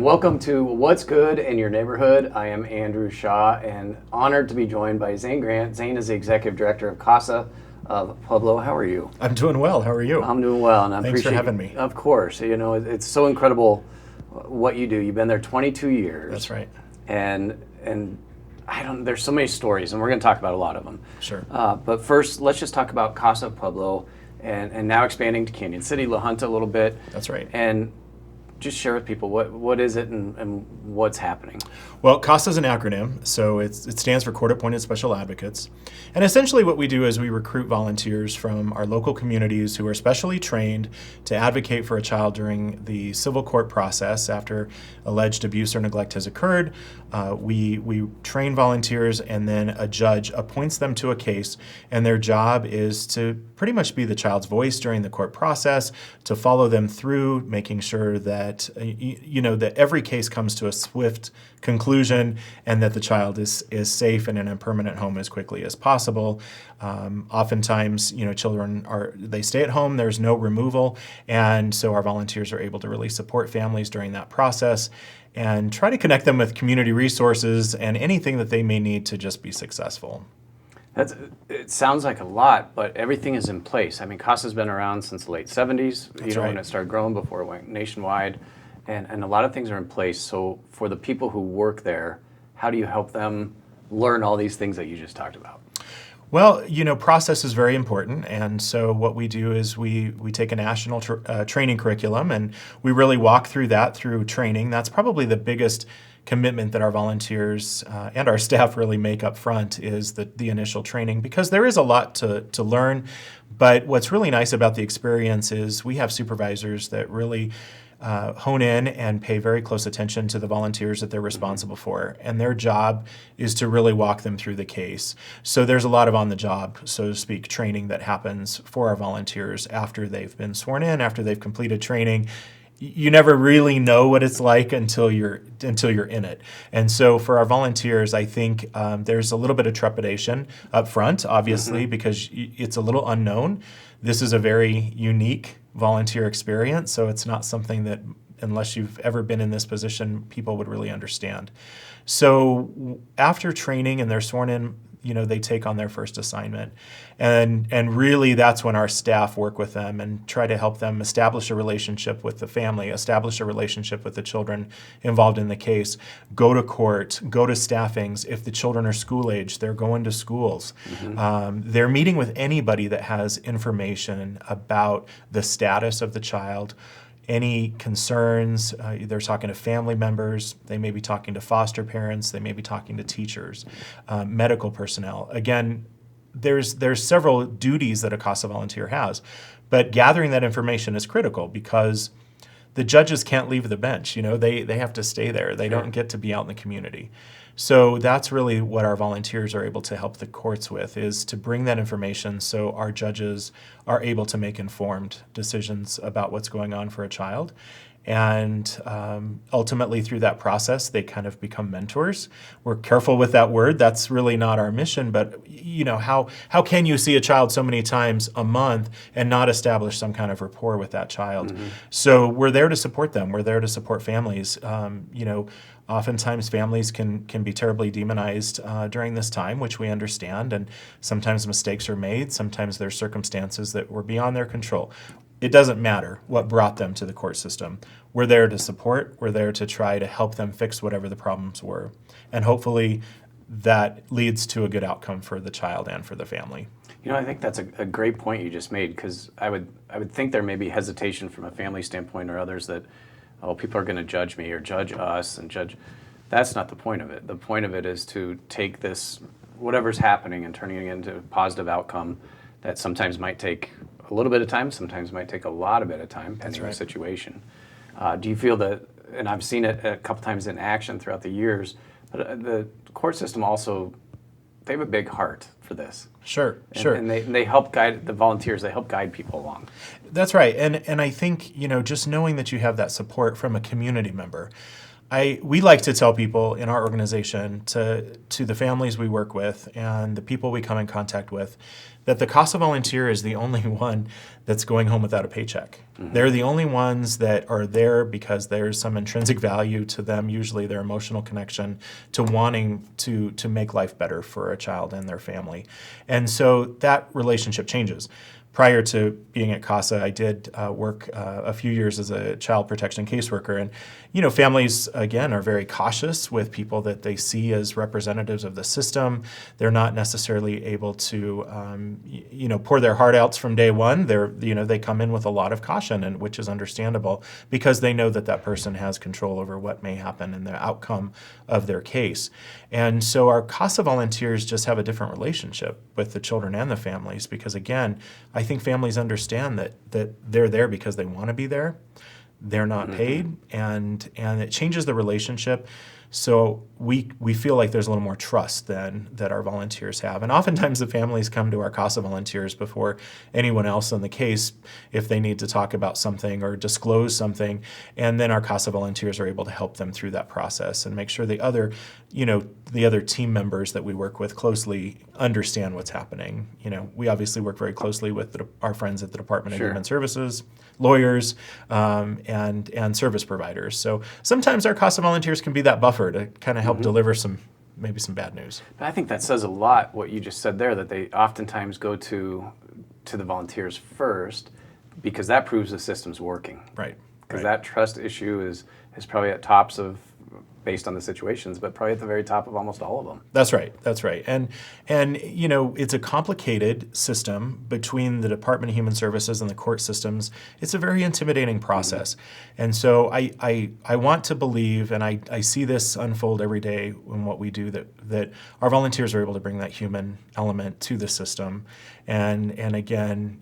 and welcome to What's Good in Your Neighborhood. I am Andrew Shaw, and honored to be joined by Zane Grant. Zane is the Executive Director of Casa of Pueblo. How are you? I'm doing well. How are you? I'm doing well, and I Thanks appreciate for having me. Of course. You know, it's so incredible what you do. You've been there 22 years. That's right. And there's so many stories, and we're going to talk about a lot of them. Sure. But first, let's just talk about Casa of Pueblo, and now expanding to Canyon City, La Junta a little bit. That's right. And just share with people what is it and what's happening. Well, CASA is an acronym, so it stands for Court-Appointed Special Advocates. And essentially what we do is we recruit volunteers from our local communities who are specially trained to advocate for a child during the civil court process after alleged abuse or neglect has occurred. We train volunteers, and then a judge appoints them to a case, and their job is to pretty much be the child's voice during the court process, to follow them through, making sure that that every case comes to a swift conclusion and that the child is safe and in a permanent home as quickly as possible. Oftentimes, children they stay at home, there's no removal, and so our volunteers are able to really support families during that process and try to connect them with community resources and anything that they may need to just be successful. It sounds like a lot, but everything is in place. I mean, CASA's been around since the late 70s, That's right. when it started growing before it went nationwide, and a lot of things are in place. So for the people who work there, how do you help them learn all these things that you just talked about? Well, process is very important, and so what we do is we take a national training curriculum, and we really walk through that through training. That's probably the biggest commitment that our volunteers and our staff really make up front is the initial training, because there is a lot to learn. But what's really nice about the experience is we have supervisors that really hone in and pay very close attention to the volunteers that they're responsible for. And their job is to really walk them through the case. So there's a lot of on-the-job, so to speak, training that happens for our volunteers after they've been sworn in, after they've completed training. You never really know what it's like until you're in it. And so for our volunteers, I think there's a little bit of trepidation up front, obviously, because it's a little unknown. This is a very unique volunteer experience, so it's not something that, unless you've ever been in this position, people would really understand. So after training and they're sworn in, they take on their first assignment. And really that's when our staff work with them and try to help them establish a relationship with the family, establish a relationship with the children involved in the case, go to court, go to staffings. If the children are school age, they're going to schools. They're meeting with anybody that has information about the status of the child, any concerns. They're talking to family members. They may be talking to foster parents. They may be talking to teachers, medical personnel. Again, there's several duties that a CASA volunteer has, but gathering that information is critical because the judges can't leave the bench. They have to stay there. They don't get to be out in the community. So that's really what our volunteers are able to help the courts with, is to bring that information so our judges are able to make informed decisions about what's going on for a child. And ultimately through that process, they kind of become mentors. We're careful with that word. That's really not our mission, but how can you see a child so many times a month and not establish some kind of rapport with that child? So we're there to support them. We're there to support families. Oftentimes families can be terribly demonized during this time, which we understand, and sometimes mistakes are made. Sometimes there's circumstances that were beyond their control. It doesn't matter what brought them to the court system. We're there to support. We're there to try to help them fix whatever the problems were. And hopefully that leads to a good outcome for the child and for the family. I think that's a great point you just made, because I would think there may be hesitation from a family standpoint or others that, people are going to judge me or judge us and judge. That's not the point of it. The point of it is to take this, whatever's happening, and turning it into a positive outcome that sometimes might take a little bit of time, sometimes might take a lot of bit of time, depending on the situation. Do you feel that, and I've seen it a couple times in action throughout the years, but the court system also, they have a big heart for this. Sure. And they help guide the volunteers, they help guide people along. That's right. And I think, just knowing that you have that support from a community member, we like to tell people in our organization, to the families we work with and the people we come in contact with, that the Casa volunteer is the only one that's going home without a paycheck. They're the only ones that are there because there's some intrinsic value to them, usually their emotional connection to wanting to make life better for a child and their family. And so that relationship changes. Prior to being at Casa, I did work a few years as a child protection caseworker. And, families, again, are very cautious with people that they see as representatives of the system. They're not necessarily able to, pour their heart out from day one. They come in with a lot of caution, and which is understandable because they know that that person has control over what may happen in the outcome of their case. And so our Casa volunteers just have a different relationship with the children and the families because, again, I think families understand that they're there because they want to be there. They're not paid, and it changes the relationship. So we feel like there's a little more trust than that our volunteers have. And oftentimes the families come to our Casa volunteers before anyone else on the case if they need to talk about something or disclose something. And then our Casa volunteers are able to help them through that process and make sure the other team members that we work with closely understand what's happening. We obviously work very closely with our friends at the Department of Human Services, lawyers, and service providers. So sometimes our Casa volunteers can be that buffer to kind of help deliver maybe some bad news. But I think that says a lot, what you just said there, that they oftentimes go to the volunteers first because that proves the system's working. Right. Because that trust issue is probably at tops of, based on the situations, but probably at the very top of almost all of them. That's right. And it's a complicated system between the Department of Human Services and the court systems. It's a very intimidating process. And so I want to believe, and I see this unfold every day in what we do, that our volunteers are able to bring that human element to the system. And again,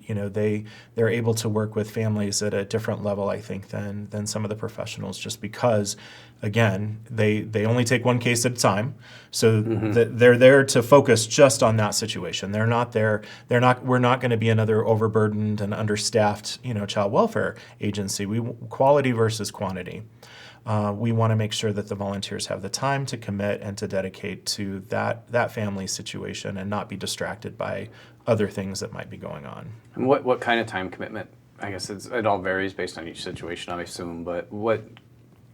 they're able to work with families at a different level, I think, than some of the professionals, just because, again, they only take one case at a time. So they're there to focus just on that situation. We're not going to be another overburdened and understaffed, child welfare agency. Quality versus quantity. We want to make sure that the volunteers have the time to commit and to dedicate to that family situation and not be distracted by other things that might be going on. And what kind of time commitment? I guess it all varies based on each situation, I assume, but what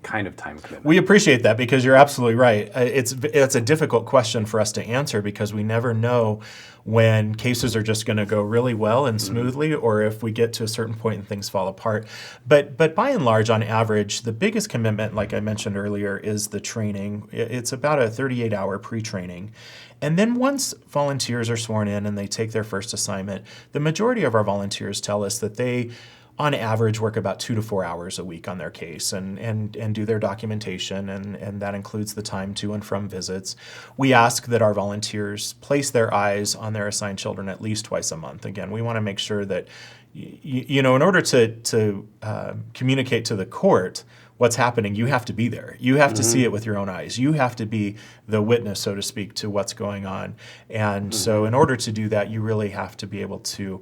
kind of time commitment? We appreciate that because you're absolutely right. It's a difficult question for us to answer because we never know when cases are just going to go really well and smoothly or if we get to a certain point and things fall apart. But by and large, on average, the biggest commitment, like I mentioned earlier, is the training. It's about a 38-hour pre-training. And then once volunteers are sworn in and they take their first assignment, the majority of our volunteers tell us that they, on average, work about 2 to 4 hours a week on their case and do their documentation, and that includes the time to and from visits. We ask that our volunteers place their eyes on their assigned children at least twice a month. Again, we want to make sure that, in order to communicate to the court what's happening, you have to be there. You have to see it with your own eyes. You have to be the witness, so to speak, to what's going on. And so in order to do that, you really have to be able to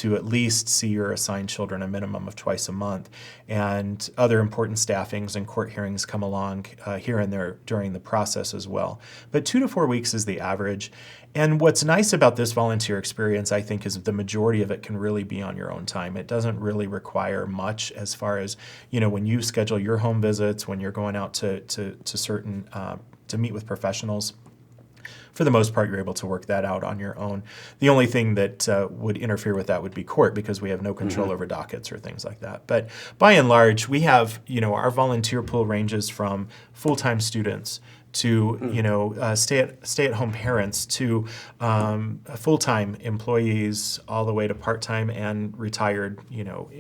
at least see your assigned children a minimum of twice a month. And other important staffings and court hearings come along here and there during the process as well. But 2 to 4 weeks is the average. And what's nice about this volunteer experience, I think, is that the majority of it can really be on your own time. It doesn't really require much as far as, when you schedule your home visits, when you're going out to certain, to meet with professionals. For the most part, you're able to work that out on your own. The only thing that would interfere with that would be court because we have no control over dockets or things like that. But by and large, we have, our volunteer pool ranges from full-time students to, stay-at-home parents to full-time employees all the way to part-time and retired,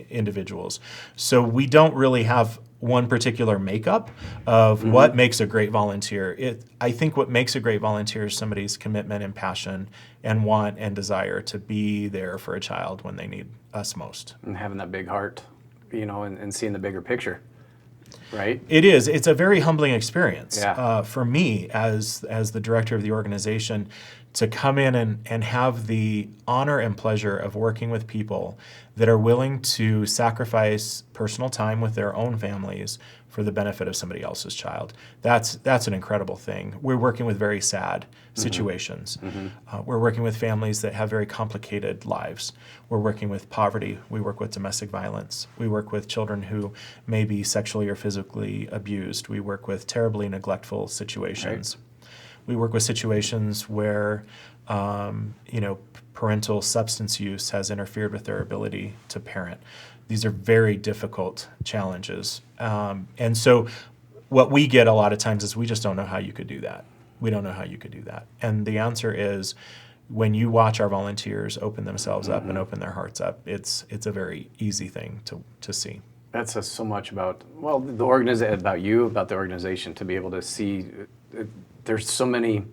individuals. So we don't really have one particular makeup of what makes a great volunteer. I think what makes a great volunteer is somebody's commitment and passion and want and desire to be there for a child when they need us most. And having that big heart, and seeing the bigger picture, right? It is. It's a very humbling experience Yeah. for me as the director of the organization to come in and have the honor and pleasure of working with people that are willing to sacrifice personal time with their own families for the benefit of somebody else's child. That's an incredible thing. We're working with very sad situations. We're working with families that have very complicated lives. We're working with poverty. We work with domestic violence. We work with children who may be sexually or physically abused. We work with terribly neglectful situations. Right. We work with situations where parental substance use has interfered with their ability to parent. These are very difficult challenges. And so what we get a lot of times is we just don't know how you could do that. We don't know how you could do that. And the answer is when you watch our volunteers open themselves up and open their hearts up, it's a very easy thing to see. That says so much about, about you, about the organization, to be able to see there's so many,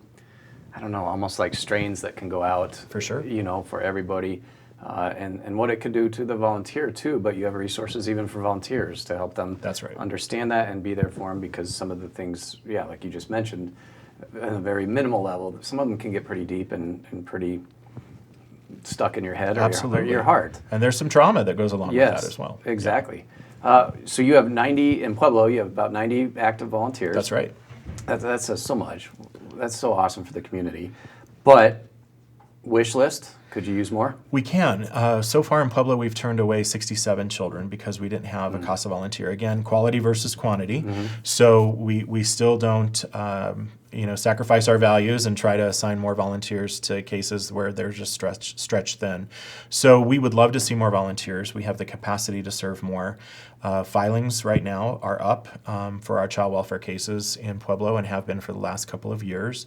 I don't know, almost like strains that can go out. For sure. For everybody. And what it could do to the volunteer too, but you have resources even for volunteers to help them That's right. understand that and be there for them, because some of the things, like you just mentioned, at a very minimal level, some of them can get pretty deep and pretty stuck in your head or your heart. And there's some trauma that goes along with that as well. Exactly. So you have 90 in Pueblo, you have about 90 active volunteers. That's right. That says so much. That's so awesome for the community. But wish list, could you use more? We can. So far in Pueblo, we've turned away 67 children because we didn't have a Casa volunteer. Again, quality versus quantity. So we still don't sacrifice our values and try to assign more volunteers to cases where they're just stretched thin. So we would love to see more volunteers. We have the capacity to serve more. Filings right now are up for our child welfare cases in Pueblo and have been for the last couple of years.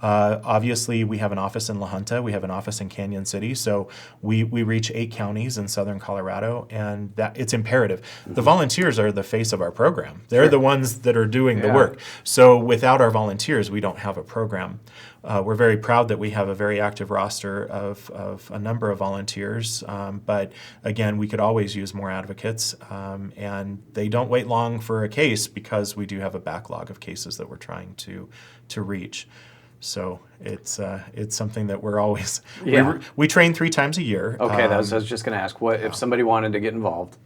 Obviously, we have an office in La Junta. We have an office in Canyon City. So we reach 8 counties in southern Colorado, and that it's imperative. The volunteers are the face of our program. They're the ones that are doing the work. So without our volunteers, we don't have a program. We're very proud that we have a very active roster of a number of volunteers, but again, we could always use more advocates, and they don't wait long for a case because we do have a backlog of cases that we're trying to reach. So it's something that we're always we train 3 times a year. Okay, I was just going to ask, what if somebody wanted to get involved?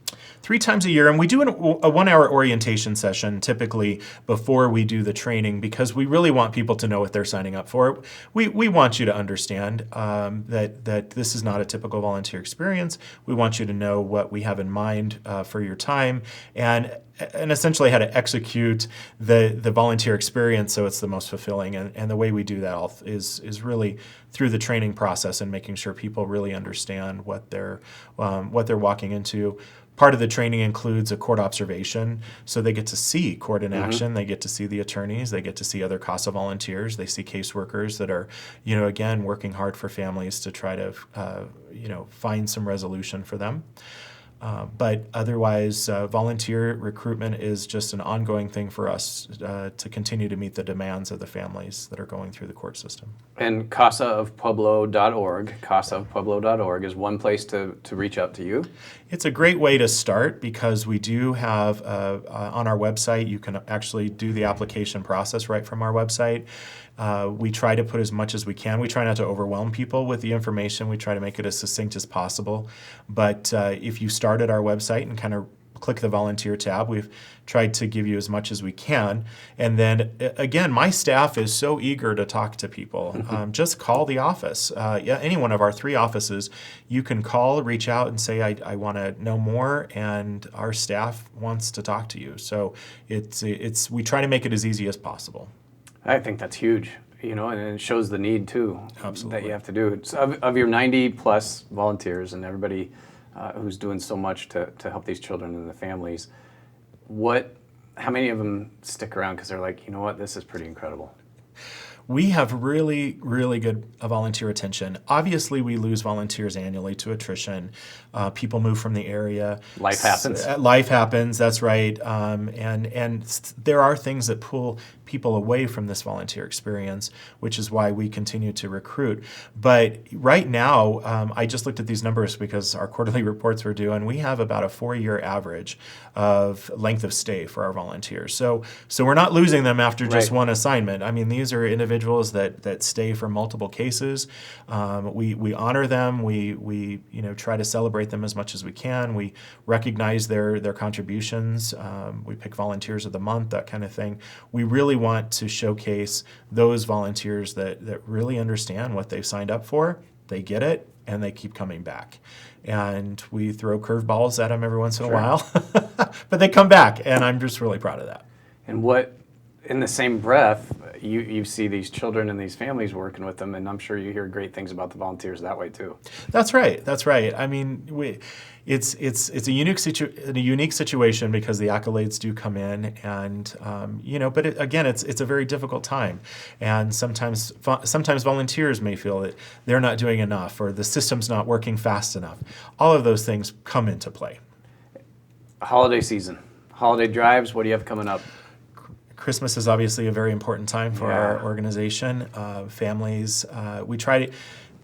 3 times a year, and we do a 1-hour orientation session typically before we do the training because we really want people to know what they're signing up for. We want you to understand that this is not a typical volunteer experience. We want you to know what we have in mind for your time and essentially how to execute the volunteer experience so it's the most fulfilling. And the way we do that is really through the training process and making sure people really understand what they're walking into. Part of the training includes a court observation, so they get to see court in action. They get to see the attorneys. They get to see other CASA volunteers. They see caseworkers that are, again, working hard for families to try to, find some resolution for them. But otherwise, volunteer recruitment is just an ongoing thing for us to continue to meet the demands of the families that are going through the court system. And casaofpueblo.org is one place to reach out to you. It's a great way to start because we do have, on our website, you can actually do the application process right from our website. We try to put as much as we can. We try not to overwhelm people with the information. We try to make it as succinct as possible. But if you start at our website and kind of click the volunteer tab, we've tried to give you as much as we can. And then again, my staff is so eager to talk to people. Just call the office. Any one of our 3 offices, you can call, reach out and say, I want to know more, and our staff wants to talk to you. So we try to make it as easy as possible. I think that's huge, and it shows the need too. Absolutely. That you have to do. So of your 90 plus volunteers and everybody who's doing so much to help these children and the families, how many of them stick around because they're like, this is pretty incredible? We have really, really good volunteer retention. Obviously, we lose volunteers annually to attrition. People move from the area. Life happens. Life happens, that's right. And there are things that pull people away from this volunteer experience, which is why we continue to recruit. But right now, I just looked at these numbers because our quarterly reports were due, and we have about a 4-year average of length of stay for our volunteers. So we're not losing them after just one assignment. I mean, these are individuals individuals that stay for multiple cases. We honor them. We try to celebrate them as much as we can. We recognize their contributions. We pick volunteers of the month, that kind of thing. We really want to showcase those volunteers that really understand what they've signed up for. They get it, and they keep coming back. And we throw curveballs at them every once in a while, but they come back, and I'm just really proud of that. And what, in the same breath, you see these children and these families working with them, and I'm sure you hear great things about the volunteers that way too. That's right. That's right. I mean, it's a unique situation because the accolades do come in, and but again, it's a very difficult time, and sometimes volunteers may feel that they're not doing enough or the system's not working fast enough. All of those things come into play. Holiday season, holiday drives. What do you have coming up? Christmas is obviously a very important time for our organization. Families, we try to.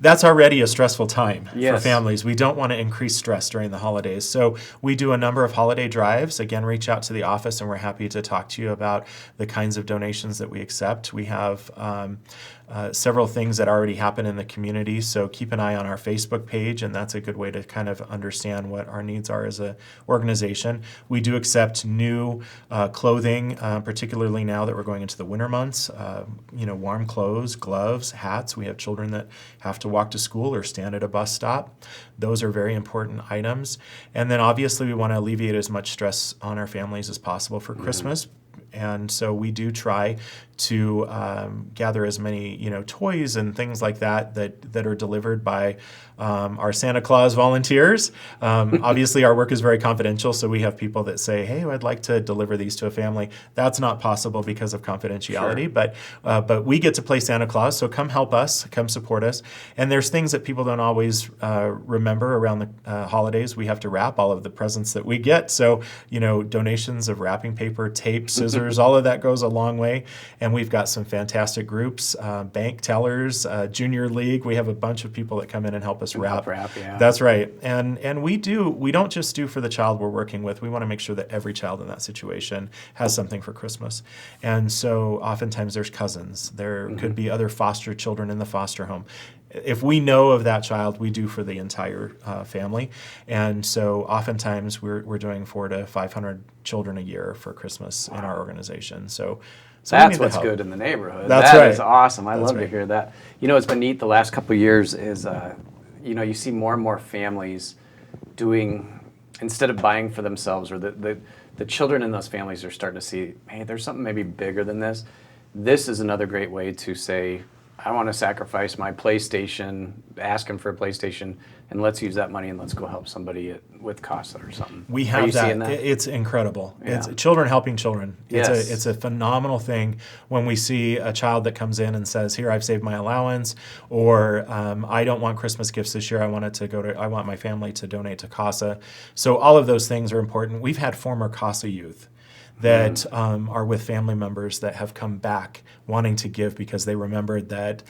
That's already a stressful time for families. We don't want to increase stress during the holidays. So we do a number of holiday drives. Again, reach out to the office, and we're happy to talk to you about the kinds of donations that we accept. We have several things that already happen in the community, so keep an eye on our Facebook page, and that's a good way to kind of understand what our needs are as an organization. We do accept new clothing, particularly now that we're going into the winter months. Warm clothes, gloves, hats. We have children that have to walk to school or stand at a bus stop. Those are very important items. And then obviously we want to alleviate as much stress on our families as possible for Christmas. And so we do try to gather as many, toys and things like that are delivered by our Santa Claus volunteers. Obviously, our work is very confidential, so we have people that say, "Hey, I'd like to deliver these to a family." That's not possible because of confidentiality, but we get to play Santa Claus, so come help us, come support us. And there's things that people don't always remember around the holidays. We have to wrap all of the presents that we get, so donations of wrapping paper, tape, scissors, all of that goes a long way. And we've got some fantastic groups, bank tellers, junior league. We have a bunch of people that come in and help us wrap. Yeah. That's right. And we don't just do for the child we're working with. We want to make sure that every child in that situation has something for Christmas. And so oftentimes there's cousins. There could be other foster children in the foster home. If we know of that child, we do for the entire family. And so oftentimes we're doing 400 to 500 children a year for Christmas in our organization. So that's what's good in the neighborhood. That's right. That is awesome. I love to hear that. It's been neat the last couple of years is, you see more and more families doing, instead of buying for themselves, or the children in those families are starting to see, hey, there's something maybe bigger than this. This is another great way to say, I want to sacrifice my PlayStation, ask them for a PlayStation, and let's use that money and let's go help somebody with Casa or something. We have that. It's incredible. Yeah. It's children helping children. Yes. It's a phenomenal thing when we see a child that comes in and says, "Here, I've saved my allowance," or "I don't want Christmas gifts this year. I want my family to donate to Casa." So all of those things are important. We've had former Casa youth that are with family members that have come back wanting to give because they remembered that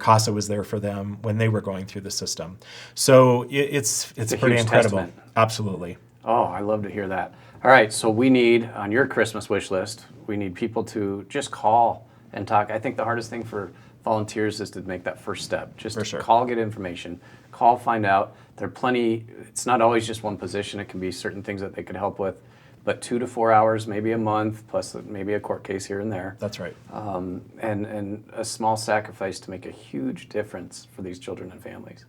Casa was there for them when they were going through the system. So it's pretty incredible. Testament. Absolutely. Oh, I love to hear that. All right, so we need, on your Christmas wish list, we need people to just call and talk. I think the hardest thing for volunteers is to make that first step. Just call, get information. Call, find out. There are plenty, it's not always just one position. It can be certain things that they could help with. But 2 to 4 hours, maybe a month, plus maybe a court case here and there. That's right. And a small sacrifice to make a huge difference for these children and families.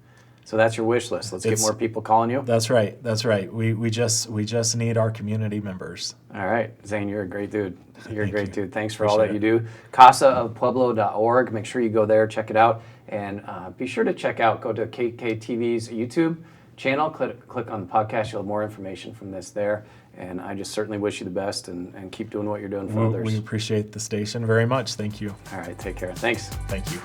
So that's your wish list. Let's get more people calling you. That's right. That's right. We just need our community members. All right, Zane, you're a great dude. You're a great dude. Thanks for Appreciate all that you do. CasaofPueblo.org. Make sure you go there, check it out, and be sure to go to KKTV's YouTube channel. Click on the podcast. You'll have more information from this there. And I just certainly wish you the best and keep doing what you're doing for others. We appreciate the station very much. Thank you. All right, take care. Thanks. Thank you.